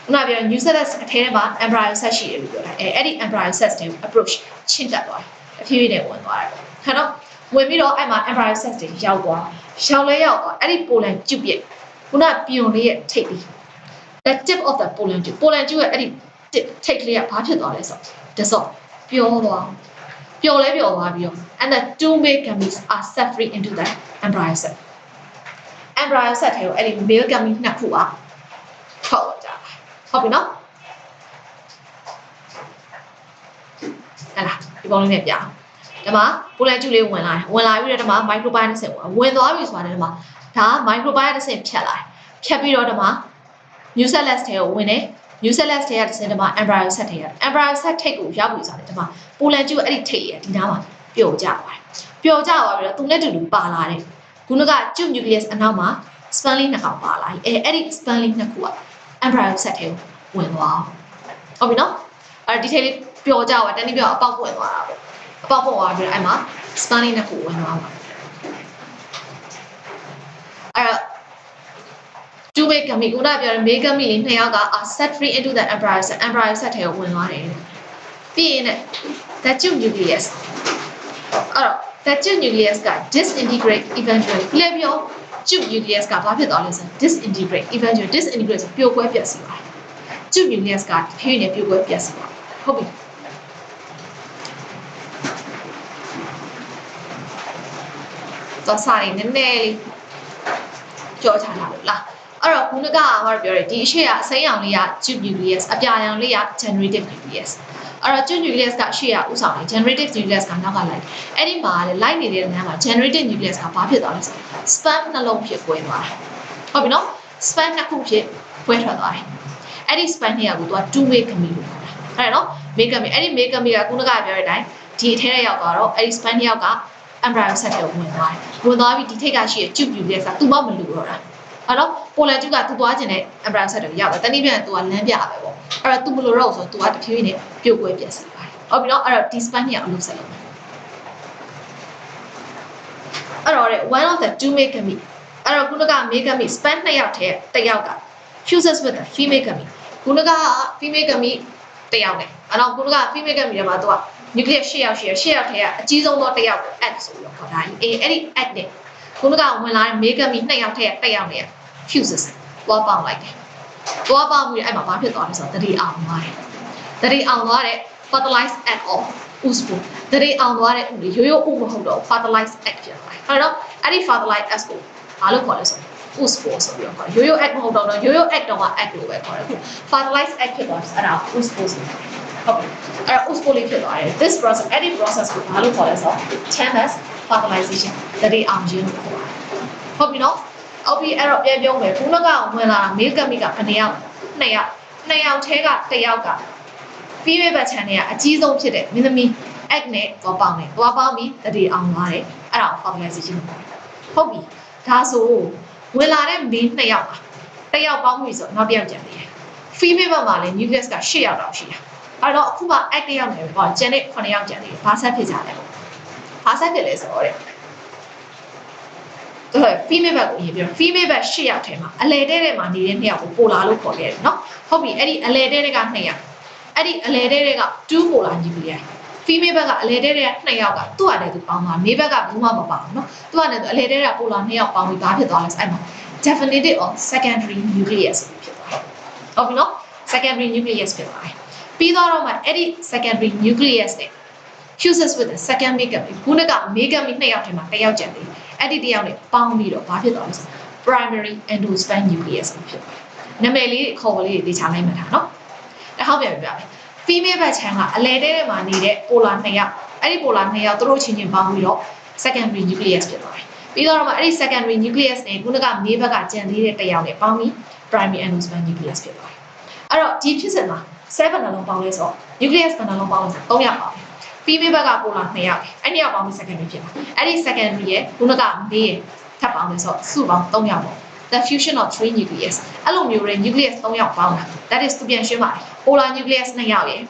ခုနပြော nucellus အထဲမှာ embryo sac ရှိတယ်လို့ပြောတာအဲ့ဒီ embryo sac တွေကို approach ချင့်တက်သွားတယ်အဖြည်းဖြည်းနဲ့ဝင်သွားတယ်ဟုတ်နော်ဝင်ပြီးတော့အဲ့မှာ embryo sac တွေရောက်သွားအဲ့ဒီ pollen tube ရဲ့ခုနပြုံလေးရဲ့ထိပ်လေး the tip of the pollen tube ရဲ့အဲ့ဒီ tip ထိပ်လေးကဘာဖြစ်သွားလဲဆိုတော့ dissolve ပျော်သွားပြီးတော့ and the two male gametes are set free into the embryo sac ထဲကိုအဲ့ဒီ male gamete နှစ်ခုอ่ะထွက်သွားကြတယ်ဟုတ်ပြီနော်အဲ့ဒါဒီပုံလေးနဲ့ပြအောင်ဒီမှာ pollen tube လေးဝင်လာပြီးတော့ဒီမှာ microbiome တစ်ဆင့်ဝင်သွားပြီဆိုတာဒီမှာဒါ microbiome တစ်ဆင့်ဖြတ်လာတယ်ဖြတ်ပြီးတော့ဒီမှာ nucellus ထဲကိုဝင်တယ် nucellus ထဲကတစ်ဆင့်ဒီမှာ embryo sac ထဲက embryo sac ထိပ်ကိုရောက်ပြီဆိုတာဒီမှာ pollen tube အဲ့ဒီထိပ်ရဒီနားမှာပျော်ကြသွားပြီးတော့သူနဲ့တူတူပါလာတယ်ခုနက tube nucleus အနောက်မှာ span လေးနှစ်ကောင်ပါလာအဲ့ဒီ span လေးနှစ်ခုက embryo sac ထဲကိုဝင်သွားဟုတ်ပြီနော်အဲ့ဒီထိပ်လေးပျော်ကြသွားတနည်းပြောအပေါက်ပွင့်သွားတာပေါ့အပေါက်ပွင့်သွားပြီးတော့အဲ့မှာ span လေးနှစ်ခုဝင်သွားပါအဲ့တော့ two male gamete ခုနပြောတဲ့ male gamete လေးနှစ်ယောက်က are set free into the embryo sac ထဲကိုဝင်သွားတယ်ပြီးရင် the tube nucleus အဲ့တော့ the tube nucleus က disintegrate eventually ပြည့်ပြော tube nucleus ကဘာဖြစ်သွားလဲဆို disintegrate eventually disintegrate ဆိုပြိုကွဲပျက်စီးသွားတယ် tube nucleus ကဖြည်းဖြည်းနဲ့ပြိုကွဲပျက်စီးသွားဟုတ်ပြီတော့စာရင်းနည်းနည်းလေးကြောချလာလို့လားအဲ့တော့ခုနကပြောတယ်ဒီအရှေ့ကအစိမ်းရောင်လေးက tube nucleus အပြာရောင်လေးက generative nucleus အဲ့တော့ tube nucleus ကအရှေ့ကဥဆောင်တယ် generative nucleus ကနောက်ကလိုက်အဲ့ဒီမှာလိုက်နေတဲ့နေရာမှာ generative nucleus ကဘာဖြစ်သွားလဲဆို sperm နှလုံးဖြစ်ကွဲသွားတယ်ဟုတ်ပြီနော် sperm နှစ်ခုဖြစ်ကွဲထွက်သွားတယ်အဲ့ဒီ sperm တွေကကိုသူက two male gamete လို့ခေါ်တာအဲ့ဒါနော် male gamete အဲ့ဒီ male gamete ကခုနကပြောတဲ့အတိုင်းဒီအထဲထဲရောက်သွားတော့အဲ့ဒီ sperm နှစ်ယောက်က embryo sac ထဲကိုဝင်သွားပြီးဒီထိတ်ကရှိတဲ့ tube nucleus ကသူ့မမလို့တော့တာအဲ့တော့ pollen tube ကသူသွားခြင်းနဲ့ embryo sac တွေရောက်တယ်တနည်းပြန်သူကလမ်းပြပဲပေါ့အဲ့တော့သူမလို့တော့ဆိုသူကတဖြည်းဖြည်းနဲ့ပြုတ်ကွဲပြက်စီပါတယ်ဟုတ်ပြီနော်အဲ့တော့ဒီ span ကြီးကအလုပ်ဆက်လုပ်မယ်အဲ့တော့ one of the two male gamete အဲ့တော့ခုနက male gamete span နှစ်ယောက်ထဲတစ်ယောက်က fuses with the female gamete ခုနက female gamete တစ်ယောက်နဲ့အဲ့တော့ခုနက female gamete ထဲမှာသူက nucleus 8ယောက်ရှိရ8ယောက်ထဲကအကြီးဆုံးသောတစ်ယောက်ကို egg ဆိုပြီးတော့ခေါ်တာအဲ့ဒီ egg နဲ့ခုနကဝင်လာတဲ့ male gamete 2ယောက်ထဲကတစ်ယောက်နဲ့ fuses သွားပေါင်းလိုက်တယ်သွားပေါင်းပြီးအဲ့မှာဘာဖြစ်သွားလဲဆိုတော့တတိအောင်သွားတဲ့ fertilize egg or oospore တတိအောင်သွားတဲ့ရိုးရိုးဥမဟုတ်တော့ fertilize egg ဖြစ်သွားတယ်အဲ့တော့အဲ့ဒီ fertilize egg ကိုဘာလို့ခေါ်လဲဆိုတော့ oospore ဆိုပြီးတော့ခေါ်ရိုးရိုး egg မဟုတ်တော့ရိုးရိုး egg တော့က egg လို့ပဲခေါ်တယ်အခု fertilize egg ဖြစ်သွားတယ်အဲ့ဒါ oospore ဆိုတယ်ဟုတ်ပြီအဲ့တော့ oospore လေးဖြစ်သွားတယ် this process အဲ့ဒီ process ကိုဘာလို့ခေါ်လဲဆိုတော့ term as fertilization တတိအောင်ခြင်းလို့ခေါ်တယ်ဟုတ်ပြီနော် ဟုတ်ပြီအဲ့တော့ပြန်ပြောမယ်ခုနကဝင်လာမေးကမိကဘယ်နှယောက်2ယောက်2ယောက်ထဲက1ယောက်က female ဘက် channel ကအကြီးဆုံးဖြစ်တဲ့မင်းသမီး egg နဲ့သွားပေါင်းတယ်သွားပေါင်းပြီးတတိအောင်သွားတယ်အဲ့ဒါကို fertilization ဟုတ်ပြီဒါဆိုဝင်လာတဲ့မေး2ယောက်ပါ1ယောက်ပေါင်းပြီဆိုနောက်1ယောက်ကျန်သေးတယ် female ဘက်မှာလည်း nucleus က8ယောက်တော့ရှိတယ်အဲ့တော့အခုမှ egg 1ယောက်နေပြီပေါ့ကျန်တဲ့9ယောက်ကျန်သေးတယ်ဘာဆက်ဖြစ်ကြလဲပေါ့ဘာဆက်ဖြစ်လဲဆိုတော့female ဘက်ကိုရေးပြီးတော့ female ဘက်8ယောက်ထဲမှာအလဲတဲထဲမှာနေတဲ့2ယောက်ကိုပိုလာလို့ခေါ်ခဲ့တယ်နော်ဟုတ်ပြီအဲ့ဒီအလဲတဲတွေက2ယောက်အဲ့ဒီအလဲတဲတွေက2 polar nuclei female ဘက်ကအလဲတဲတွေက2ယောက်ကသူ့အနေနဲ့သူပေါင်းတာမေးဘက်ကဘူးမှမပေါအောင်နော်သူ့အနေနဲ့အလဲတဲတွေက polar 2ယောက်ပေါင်းပြီးဘာဖြစ်သွားလဲဆိုအဲ့မှာ definitive or secondary nucleus ဖြစ်သွားတယ်ဟုတ်ပြီနော် secondary nucleus ဖြစ်သွားတယ်ပြီးတော့မှအဲ့ဒီ secondary nucleus နဲ့ fuses with the second megami ခုနက megami 2ယောက်ထဲမှာ1ယောက်ကျန်သေးတယ်အဲ့ဒီ1ယောက်နဲ့ပေါင်းပြီးတော့ဘာဖြစ်သွားလဲဆို primary endosperm nucleus ဖြစ်သွားတယ်နာမည်လေးခေါ်လေးတွေချလိုက်မှထားနော်အဟောက်ပြန်ပြမယ် female ဘက်ခြမ်းကအလဲတဲထဲမှာနေတဲ့ polar 2ယောက်အဲ့ဒီ polar 2ယောက်သူတို့ချင်းချင်းပေါင်းပြီးတော့ secondary nucleus ဖြစ်သွားတယ်ပြီးတော့မှအဲ့ဒီ secondary nucleus နဲ့ခုနကမေးဘက်ကကျန်သေးတဲ့1ယောက်နဲ့ပေါင်းပြီး primary endosperm nucleus ဖြစ်သွားတယ်အဲ့တော့ဒီဖြစ်စဉ်မှာ7နှလုံးပေါင်းလဲဆိုတော့ nucleus နှလုံးပေါင်းလို့ဆို3ယောက်ပေါင်းတယ် female ဘက်က polar 2ယောက်အဲ့2ယောက်ပေါင်းပြီး secondary ဖြစ်သွားအဲ့ဒီ secondary ရဲ့ခုနကမေးရဲ့ထပ်ပေါင်းလဲဆိုတော့စုပေါင်း3ယောက်ပေါ့ the fusion of 3 nucleus အဲ့လိုမျိုးတွေ nucleus 3ယောက်ပေါင်းတာ that is သူပြန်ရှင်းပါတယ် polar nucleus 2ယောက်ရယ်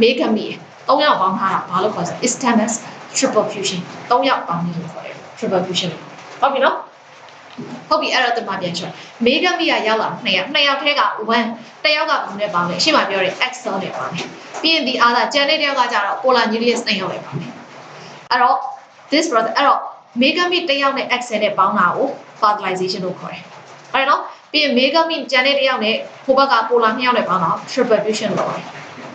megami ရယ်3ယောက်ပေါင်းထားတာဘာလို့ခေါ်လဲ isthmus triple fusion 3ယောက်ပေါင်းပြီးလို့ခေါ်တယ် triple fusion ဟုတ်ပြီနော်ဟုတ်ပြီအဲ့တော့ဒီမှာပြန်ရှင်း megami ကရောက်လာ2ယောက်2ယောက်ထဲက1တစ်ယောက်ကဘယ်လိုလဲပေါင်းလဲရှင်းမှာပြောတယ် axon နဲ့ပေါင်းတယ်ပြီးရင်ဒီအားသာကျန်တဲ့တစ်ယောက်ကကျတော့ polar nucleus 2ယောက်နဲ့ပေါင်းတယ်အဲ့တော့ this brother အဲ့တော့ megami တစ်ယောက်နဲ့ axon နဲ့ပေါင်းတာကို fertilization လို့ခေါ်တယ်အဲ့တော့ပြီးရင် megami ကျန်တဲ့တစ်ယောက်နဲ့ဟိုဘက်က polar 2ယောက်နဲ့ပေါင်းတာ triple fusion လို့ခေါ်တယ်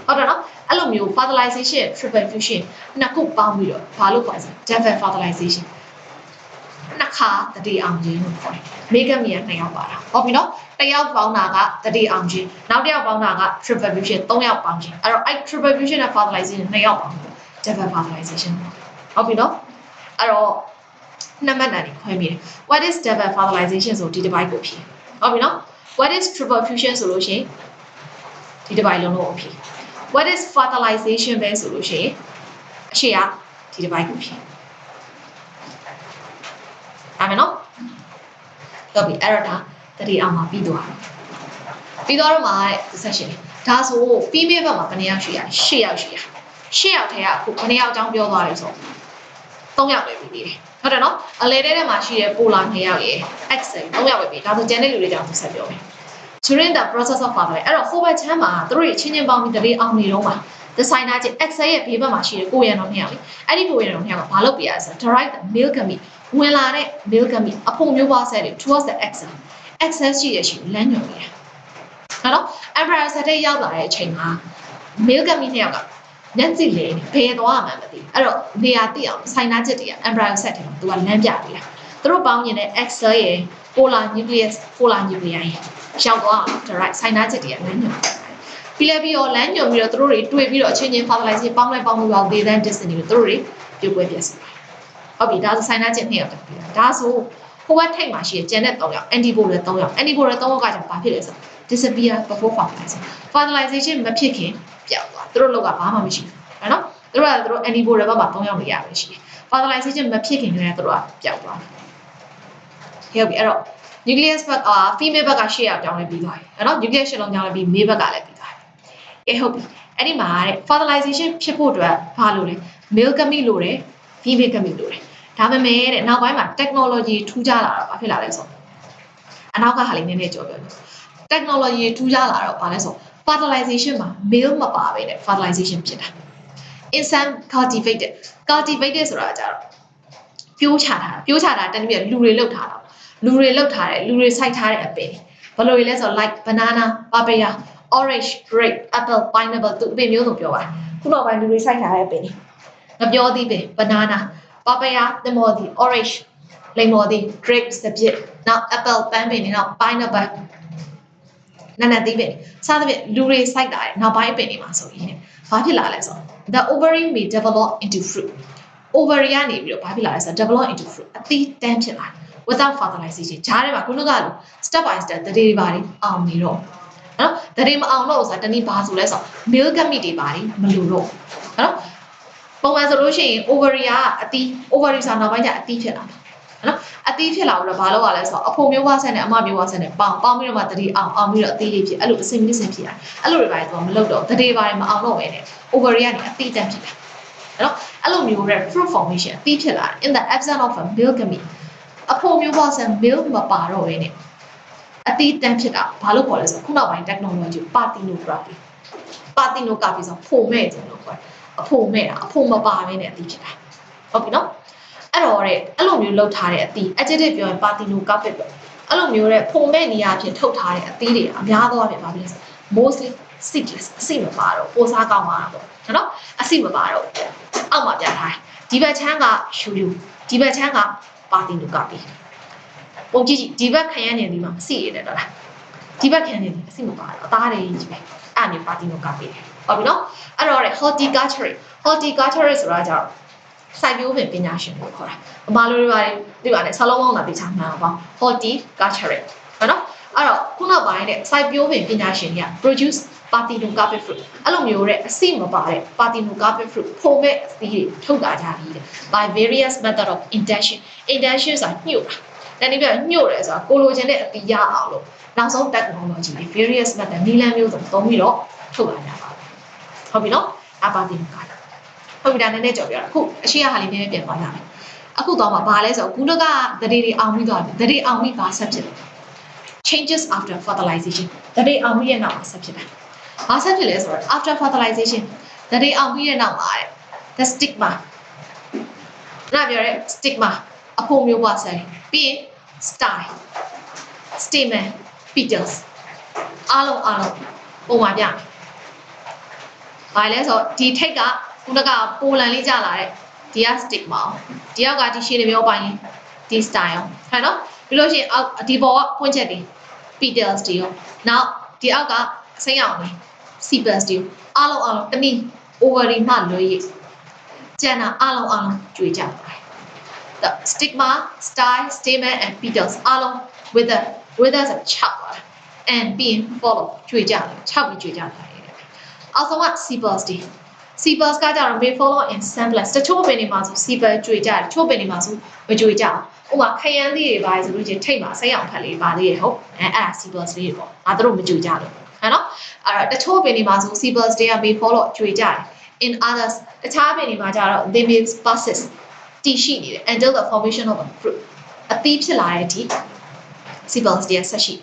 ဟုတ်တယ်နော်အဲ့လိုမျိုး fertilization triple fusion နှစ်ခုပေါင်းပြီးတော့ဘာလို့ခေါ်လဲ double fertilization နှစ်ခါတတိအောင်ခြင်းလို့ခေါ်တယ်။ megami က2ယောက်ပါတာ။ဟုတ်ပြီနော်။တစ်ယောက်ပေါင်းတာကတတိအောင်ခြင်း။နောက်တစ်ယောက်ပေါင်းတာက triple fusion 3ယောက်ပေါင်းခြင်း။အဲ့တော့အဲ့ triple fusion နဲ့ fertilization 2ယောက်ပေါင်းတယ်။ double fertilization ဟုတ်ပြီနော်။အဲ့တော့နံပါတ်9ခွဲပြီးတယ်။ what is double fertilization ဆိုဒီတစ်ပိုင်းကိုဖြေ။ဟုတ်ပြီနော်။ what is triple fusion ဆိုလို့ရှိရင်ဒီတစ်ပိုင်းလုံးကိုဖြေ။ what is fertilization ပဲဆိုလို့ရှိရင်အရှိကဒီတစ်ပိုင်းကိုဖြေ။အဲ့မယ်နော်ဟုတ်ပြီအဲ့တော့ဒါတတိအောင်မှာပြီးသွားတယ်ပြီးတော့မှဆက်ရှင်ဒါဆို female ဘက်မှာဘယ်နှယောက်ရှိရလဲ10ယောက်ရှိရ10ယောက်ထဲကအခုဘယ်နှယောက်အကြောင်းပြောသွားလဲဆို3ယောက်ပဲပြီးသေးတယ်ဟုတ်တယ်နော်အလဲထဲမှာရှိတဲ့ polar 2ယောက်ရယ် x 3ယောက်ပဲပြီးဒါဆိုကျန်တဲ့လူတွေကြောင့်ဆက်ပြောမယ် during the process of fertilization အဲ့တော့ hole ဘက်ချမ်းမှာသူတို့ချင်းချင်းပေါင်းပြီးတတိအောင်နေတော့မှာ the sign ချင်း x ရဲ့ဘေးဘက်မှာရှိတဲ့ကိုရံတော်2ယောက်လေအဲ့ဒီကိုရံတော်2ယောက်ကဘာလုပ်ပြရလဲဆို direct male gameteဝင်လာတဲ့ male gamete အဖို့မျိုးပွားဆက်တွေ towards the axis ရှိရရှိလမ်းညွှန်နေတာဟုတ်နော် embryo set တဲ့ရောက်လာတဲ့အချိန်မှာ male gamete 2ယောက်ကညက်စီလေဘယ်သွားမှမသိအဲ့တော့နေရာသိအောင် sign ချက်တွေက embryo set ထဲမှာသူကလမ်းပြပေးတာသူတို့ပေါင်းရင်လည်း axis ရဲ့ polar nucleus nuclei ရောက်သွားအောင် direct sign ချက်တွေကလမ်းညွှန်ပြီးလဲပြီးတော့လမ်းညွှန်ပြီးတော့သူတို့တွေတွေ့ပြီးတော့အချင်းချင်း fertilization ပေါင်းလိုက်ပေါင်းလို့တော့ they then destiny ကိုသူတို့တွေပြုတ်ပွဲပြစီဟုတ်ပြီဒါဆို sign ချက်2ယောက်တက်ပြီဒါဆိုဟိုဘက်ထိတ်မှာရှိတဲ့ကျန်တဲ့3ယောက် antibody 3ယောက် antibody 3ယောက်ကကြောင့်ဘာဖြစ်လဲဆို disappear before fertilization မဖြစ်ခင်ပျောက်သွားသူတို့လောက်ကဘာမှမရှိဘူးဟုတ်နော်သူတို့ antibody ဘက်မှာ3ယောက်နေရပဲရှိတယ် fertilization မဖြစ်ခင်ကလည်းသူတို့ကပျောက်သွားတယ်ဟုတ်ပြီအဲ့တော့ nucleus ဘက်က female ဘက်က10ယောက်ကြောင်းလည်းပြီးသွားပြီနော် nucleus 10လုံးကြောင်းလည်းပြီး male ဘက်ကလည်းပြီးသွားပြီဟုတ်ပြီအဲ့ဒီမှာတဲ့ fertilization ဖြစ်ဖို့အတွက်ဘာလို့လဲ male gamete လို့တယ် female gamete လို့တယ်ဒါပေမဲ့တဲ့နောက်ပိုင်းမှာ technology ထူးခြားလာတော့ဘာဖြစ်လာလဲဆိုအနောက်ကဟာလေးနည်းနည်းကြော်ပြောလို့ technology ထူးခြားလာတော့ဘာလဲဆို fertilization မှာ male မပါဘဲနဲ့ fertilization ဖြစ်တာ insect cultivated ဆိုတာကြတော့ပြိုးချတာတနည်းပြလူတွေလောက်ထားတာလူတွေစိုက်ထားတဲ့အပင်ဘယ်လိုလဲဆို like banana papaya orange grape apple pineapple သူအပင်မျိုးစုံပြောပါခုနောက်ပိုင်းလူတွေစိုက်ထားတဲ့အပင်ငပြောသီးပင် banana papaya သမော်သီး orange လိမ္မော်သီး grapes တစ်ပြည့်နောက် apple ပန်းပင်တွေနောက် pineapple နာနာသီးပင်စသဖြင့်လူတွေစိုက်တာနောက်ပိုင်းပင်တွေမှာဆိုရင်ဘာဖြစ်လာလဲဆို the ovary may develop into fruit ovary ကနေပြီးတော့ဘာဖြစ်လာလဲဆို develop into fruit အသီးတန်းဖြစ်လာ without fertilization ဂျားထဲမှာခုနကလို step by step တရေပါတွေအောင်နေတော့နော်တရေမအောင်တော့ဆိုတာတနည်းဘာဆိုလဲဆိုတော့ male gamete တွေပါတွေမလိုတော့နော်ပုံမှန်ဆိုလို့ရှိရင် ovary ကအသီး ovary ဆိုတာနောက်ပိုင်းကျအသီးဖြစ်လာမှာနော်အသီးဖြစ်လာတော့ဘာလို့ ရလဲဆိုတော့အဖိုမျိုးဝါဆက်နဲ့အမမျိုးဝါဆက်နဲ့ပေါင်းပြီးတော့မှတရေအောင်ပြီးတော့အသီးလေးဖြစ်အဲ့လိုတစ်စင်တစ်စင်ဖြစ်ရတယ်အဲ့လိုတွေပါတော့မလုပ်တော့တရေပါတွေမအောင်တော့ပဲနဲ့ ovary ကနေအသီးတန်းဖြစ်တယ်နော်အဲ့လိုမျိုးတဲ့ fruit formation အသီးဖြစ်လာ in the absence of a male gamete အဖိုမျိုးဝါဆက် male မပါတော့ပဲနဲ့အသီးတန်းဖြစ်တာဘာလို့ခေါ်လဲဆိုတော့ခုနောက်ပိုင်း technology parthenography ဆိုဖိုမဲ့တယ်လို့ခေါ်တယ်အဖိုမဲ့တာအဖိုမပါဘဲနဲ့အသီးဖြစ်တာဟုတ်ပြီနော်အဲ့တော့တဲ့အဲ့လိုမျိုးလောက်ထားတဲ့အသီး adjective ပြောရင် parthenography ပဲအဲ့လိုမျိုးတဲ့ဖိုမဲ့နေရာအဖြစ်ထုတ်ထားတဲ့အသီးတွေအများသောအားဖြင့်ဘာဖြစ်လဲဆို mostly seedless အစိမပါတော့ပိုစားကောင်းပါတော့နော်အစိမပါတော့အောက်မှာပြထားဒီဘက်ချမ်းကရှူဒီဘက်ချမ်းက parthenography ပုံကြည့်ဒီဘက်ခံရနေဒီမှာအစီရတယ်တော့လားဒီဘက်ခံနေဒီအစီမပါတော့အသားတွေကြီးပဲအဲ့မျိုး parthenography ဟုတ်ပြီနော်အဲ့တော့ horticulture ဆိုတာကြောင့်စိုက်ပျိုးပင်ပညာရှင်ကိုခေါ်တာအမလိုတွေပါဒီပါနဲ့ဆလုံးပေါင်းလာပြီးချမှန်းအောင် horticulture ဟုတ်နော်အဲ့တော့ခုနောက်ပိုင်းတဲ့စိုက်ပျိုးပင်ပညာရှင်တွေက produce parthenography fruit အဲ့လိုမျိုးတဲ့အစီမပါတဲ့ parthenography fruit ဖို့မဲ့အသီးတွေထုတ်လာကြပြီတဲ့ by various method of induction ဆိုတာညှို့တာတနည်းပြောညှို့တယ်ဆိုတာကိုလိုချင်တဲ့အသီးရအောင်လို့နောက်ဆုံး technology တွေ various method နည်းလမ်းမျိုးစုံသုံးပြီးတော့ထုတ်လာကြပါဟုတ်ပြီနော်အပါတင်ကဟုတ်ပြီဒါနည်းနည်းကြော်ပြတာအခုအရှိရဟာလေးနည်းနည်းပြန်သွားကြမယ်အခုတော့မှဘာလဲဆိုတော့ခုနကတရေအောင်ပြီးသွားပြီတရေအောင်ပြီးဘာဆက်ဖြစ်လဲ changes after fertilization တရေအောင်ပြီးရဲ့နောက်မှာဆက်ဖြစ်တယ်ဘာဆက်ဖြစ်လဲဆိုတော့ after fertilization တရေအောင်ပြီးရဲ့နောက်မှာတဲ့ the stigma နားပြောရဲ stigma အဖိုမျိုးပွားဆက်ပြီးရင် style stamen petals အားလုံးပုံမှာပြဘာလဲဆိုတော့ဒီထိတ်ကခုနကပိုလန်လေးကြလာတဲ့ဒီက stigma ဒီအောက်ကဒီရှည်တွေမျိုးပိုင်းဒီ style ဟဲ့နော်ပြီးလို့ရှိရင်အောက်ဒီပေါ်ကပွင့်ချက်တွေ petals တွေရောနောက်ဒီအောက်ကအစိမ်းရောင်တွေ sepals တွေအားလုံးတနည်း ovary မှလွှဲရကျန်တာအားလုံးကြွေကြပါတယ် the stigma style stamen and petals အားလုံး with us 6ပါ and being follow ကြွေကြတယ်6ပြီးကြွေကြတယ်also what sepals တွေ sepals ကကြတော့ may follow in semblance တချို့ပင်တွေမှာဆို sepal ကြွေကြတယ်တချို့ပင်တွေမှာဆိုမကြွေကြဘူးဥပမာခရမ်းလေးတွေပါဆိုလို့ချင်းထိတ်မှာစိတ်အောင်ဖက်လေးပါသေးရဲ့ဟုတ်အဲ့ဒါ sepals လေးတွေပေါ့ငါတို့မကြွေကြလို့ဟဲ့နော်အဲ့တော့တချို့ပင်တွေမှာဆို sepals တွေက may follow ကြွေကြတယ် in others တခြားပင်တွေမှာကြတော့ they may persist တည်ရှိနေတယ် until the formation of a fruit အသီးဖြစ်လာတဲ့အထိ sepals တွေဆက်ရှိ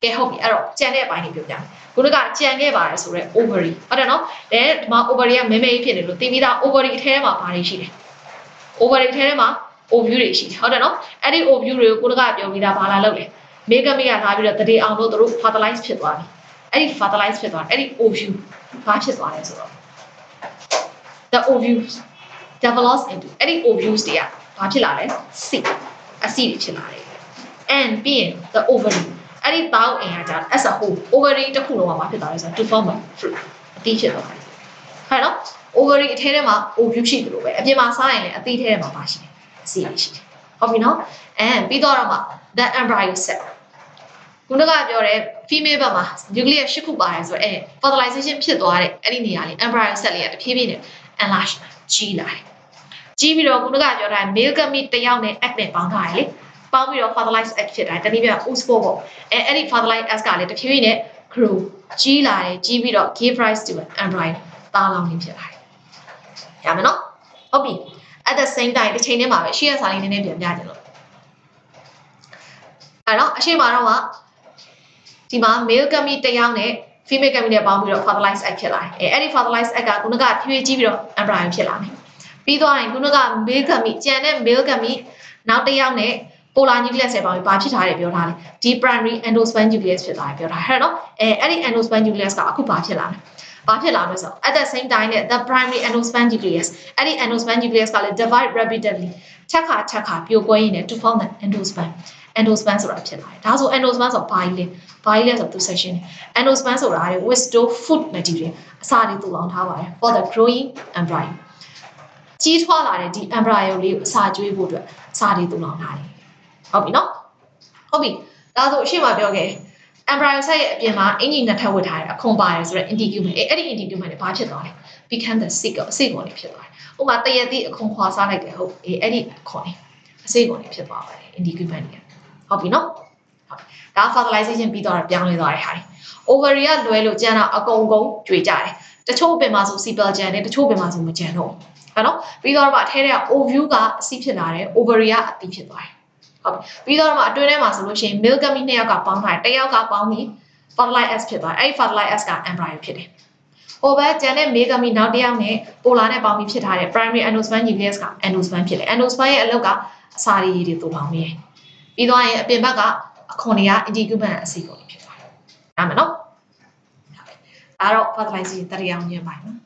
ကဲဟုတ်ပြီအဲ့တော့ကြံတဲ့အပိုင်းတွေပြောပြခုနကကြံခဲ့ပါတယ်ဆိုတော့ ovary ဟုတ်တယ်နော်ဒါဒီမှာ ovary ကမဲမဲကြီးဖြစ်နေလို့သိပြီးသား ovary အထဲမှာဘာတွေရှိလဲ ovary အထဲမှာ ovule တွေရှိတယ်ဟုတ်တယ်နော်အဲ့ဒီ ovule တွေကိုခုနကပြောပြီးသားဘာလာလုပ်လဲ male gamete ကလာပြီးတော့တရေအောင်လို့တို့ fertilize ဖြစ်သွားပြီအဲ့ဒီ fertilize ဖြစ်သွားအဲ့ဒီ ovule ဘာဖြစ်သွားလဲဆိုတော့ the ovules develops into အဲ့ဒီ ovules တွေကဘာဖြစ်လာလဲ seed အဆီတွေဖြစ်လာတယ် and being the ovary အဲ့ဒီပေါင်းအင်ကကြာ as a whole ovary တစ်ခုလုံးမှာဖြစ်သွားတယ်ဆိုတော့ to form a fruit အသီးဖြစ်သွားတယ်ဟဲ့နော် ovary အထဲထဲမှာ ovule ရှိတယ်လို့ပဲအပြင်မှာစားရင်လည်းအသီးထဲထဲမှာပါရှိတယ်အဆီတွေရှိတယ်ဟုတ်ပြီနော် and ပြီးတော့မှ the embryo cell ခုနကပြောတဲ့ female ဘက်မှာ nucleus 8ခုပါတယ်ဆိုတော့fertilization ဖြစ်သွားတဲ့အဲ့ဒီနေရာလေး embryo cell လေးကတဖြည်းဖြည်းနဲ့ enlarge ကြီးလာတယ်ကြီးပြီးတော့ခုနကပြောတာ male gamete တစ်ယောက်နဲ့ egg နဲ့ပေါင်းထားတယ်လေပေါင်းပြီးတော့ fertilized egg ဖြစ်တာတနည်းပြော oospore ပေါ့အဲ့ဒီ fertilized egg ကလည်းတဖြည်းဖြည်းနဲ့ grow ကြီးလာတယ်ကြီးပြီးတော့ give rise to an embryo သားလောင်းနေဖြစ်လာတယ်ရမယ်နော်ဟုတ်ပြီ at the same time တစ်ချိန်တည်းမှာပဲရှေ့ရစာလေးနည်းနည်းပြန်ပြကြလို့အဲ့တော့အရှိမတော့ကဒီမှာ male gamete တစ်ယောက်နဲ့ female gamete နဲ့ပေါင်းပြီးတော့ fertilized egg ဖြစ်လာတယ်အဲ့ဒီ fertilized egg ကခုနကဖြည်းဖြည်းကြီးပြီးတော့ embryo ဖြစ်လာတယ်ပြီးသွားရင်ခုနက male gamete ကျန်တဲ့ male gamete နောက်တစ်ယောက်နဲ့ polar nucleus ရဲ့ပေါင်းပြီးဘာဖြစ်ထားတယ်ပြောထားတယ်ဒီ primary endosperm nucleus ဖြစ်သွားတယ်ပြောထားဟဲ့နော်အဲ့ဒီ endosperm nucleus ကအခုဘာဖြစ်လာလဲဘာဖြစ်လာလဲဆိုတော့ at the same time နဲ့ the primary endosperm nucleus အဲ့ဒီ endosperm nucleus ကလည်း divide rapidly ချက်ခါပြိုကွဲရင်းနဲ့ to form the endosperm ဆိုတာဖြစ်လာတယ်ဒါဆို endosperm ဆိုဘာကြီးလဲဆိုသူ section endosperm ဆိုတာ with food material အစာတွေတူအောင်ထားပါတယ် for the growing embryo ကြီးထွားလာတဲ့ဒီ embryo လေးကိုအစာကျွေးဖို့အတွက်အစာတွေတူအောင်ထားတယ် ဟုတ်ပြီနော်ဟုတ်ပြီဒါဆိုအရှိမပြောခဲ့ embryo site ရဲ့အပြင်မှာအင်ကြီးနှစ်ထပ်ဝတ်ထားတယ်အခွန်ပါတယ်ဆိုတော့ integument အဲ့ဒီ integument တွေဘာဖြစ်သွားလဲ become the sickle အစိတ်ကုန်တွေဖြစ်သွားတယ်ဥပမာတရက်သည့်အခွန်ခွာစားလိုက်တယ်ဟုတ်အဲ့ဒီအခွန်တွေအစိတ်ကုန်တွေဖြစ်သွားပါတယ် integument တွေဟုတ်ပြီနော်ဟုတ်ဒါ fertilization ပြီးတော့ပြောင်းလဲသွားတဲ့ဟာတွေ ovary ကလွဲလို့ကျန်တော့အကုန်ကြွေကြတယ်တချို့ပင်မှာဆို sepal ကျန်တယ်တချို့ပင်မှာဆိုမကျန်တော့ဟုတ်နော်ပြီးတော့မှအထဲထဲက ovule ကအစီဖြစ်လာတယ် ovary ကအသီးဖြစ်သွားတယ်ဟုတ်ပြီးတော့မှအတွင်းထဲမှာဆိုလို့ရှိရင် male gamete နှစ်ယောက်ကပေါင်းထားတယ်တစ်ယောက်ကပေါင်းပြီး fertilize S ဖြစ်သွားတယ်အဲ့ဒီ fertilize S က embryo ဖြစ်တယ်ဟိုဘက်ကျန်တဲ့ male gamete နောက်တစ်ယောက်နဲ့ polar နဲ့ပေါင်းပြီးဖြစ်ထားတဲ့ primary endosperm nucleus က endosperm ဖြစ်တယ် endosperm ရဲ့အလုပ်ကအစာရည်တွေတူထောင်နေပြီးတော့ရင်အပြင်ဘက်ကအခွန်တွေက integument အစီကုန်တွေဖြစ်သွားတယ်နားမနော်အဲ့တော့ fertilization တရားအောင်ညွှန်ပါနော်